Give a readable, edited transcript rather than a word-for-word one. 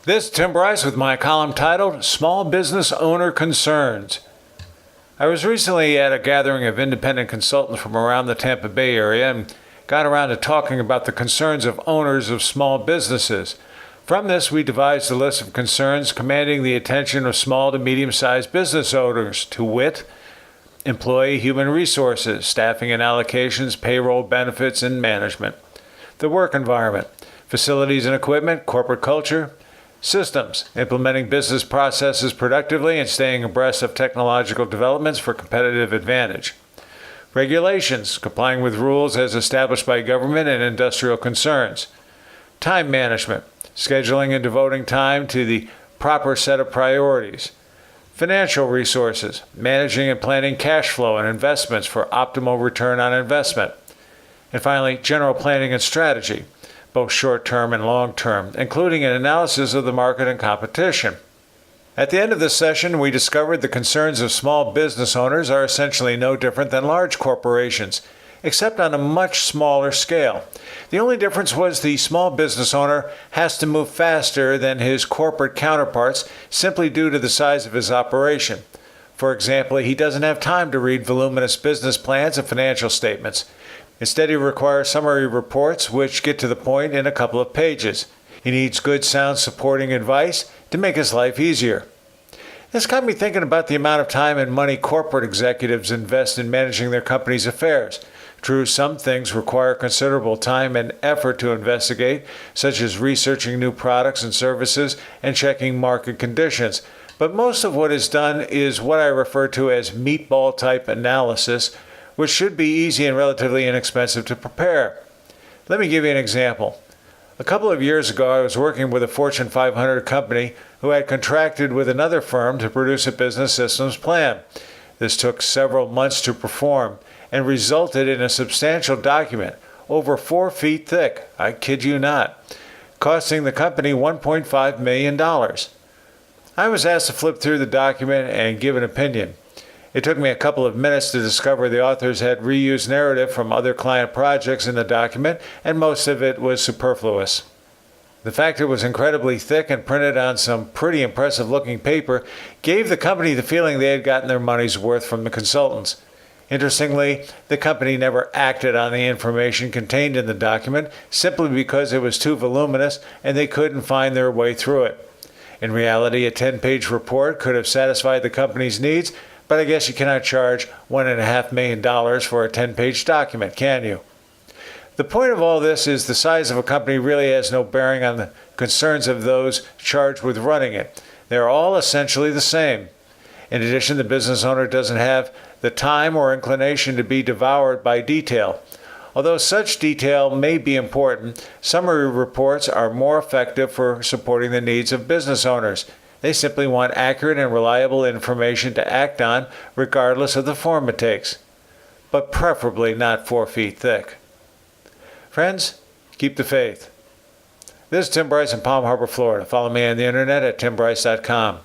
This is Tim Bryce with my column titled Small Business Owner Concerns. I was recently at a gathering of independent consultants from around the Tampa Bay area and got around to talking about the concerns of owners of small businesses. From this, we devised a list of concerns commanding the attention of small to medium-sized business owners, to wit, employee human resources, staffing and allocations, payroll, benefits, and management, the work environment, facilities and equipment, corporate culture, systems, implementing business processes productively and staying abreast of technological developments for competitive advantage. Regulations, complying with rules as established by government and industrial concerns. Time management, scheduling and devoting time to the proper set of priorities. Financial resources, managing and planning cash flow and investments for optimal return on investment. And finally, general planning and strategy, both short-term and long-term, including an analysis of the market and competition. At the end of this session, we discovered the concerns of small business owners are essentially no different than large corporations, except on a much smaller scale. The only difference was the small business owner has to move faster than his corporate counterparts simply due to the size of his operation. For example, he doesn't have time to read voluminous business plans and financial statements. Instead, he requires summary reports which get to the point in a couple of pages. He needs good, sound, supporting advice to make his life easier. This got me thinking about the amount of time and money corporate executives invest in managing their company's affairs. True, some things require considerable time and effort to investigate, such as researching new products and services and checking market conditions. But most of what is done is what I refer to as meatball-type analysis, which should be easy and relatively inexpensive to prepare. Let me give you an example. A couple of years ago, I was working with a Fortune 500 company who had contracted with another firm to produce a business systems plan. This took several months to perform and resulted in a substantial document, over 4 feet thick, I kid you not, costing the company $1.5 million. I was asked to flip through the document and give an opinion. It took me a couple of minutes to discover the authors had reused narrative from other client projects in the document, and most of it was superfluous. The fact it was incredibly thick and printed on some pretty impressive-looking paper gave the company the feeling they had gotten their money's worth from the consultants. Interestingly, the company never acted on the information contained in the document simply because it was too voluminous and they couldn't find their way through it. In reality, a 10-page report could have satisfied the company's needs, but I guess you cannot charge $1.5 million for a 10-page document, can you? The point of all this is the size of a company really has no bearing on the concerns of those charged with running it. They are all essentially the same. In addition, the business owner doesn't have the time or inclination to be devoured by detail. Although such detail may be important, summary reports are more effective for supporting the needs of business owners. They simply want accurate and reliable information to act on, regardless of the form it takes, but preferably not 4 feet thick. Friends, keep the faith. This is Tim Bryce in Palm Harbor, Florida. Follow me on the internet at timbryce.com.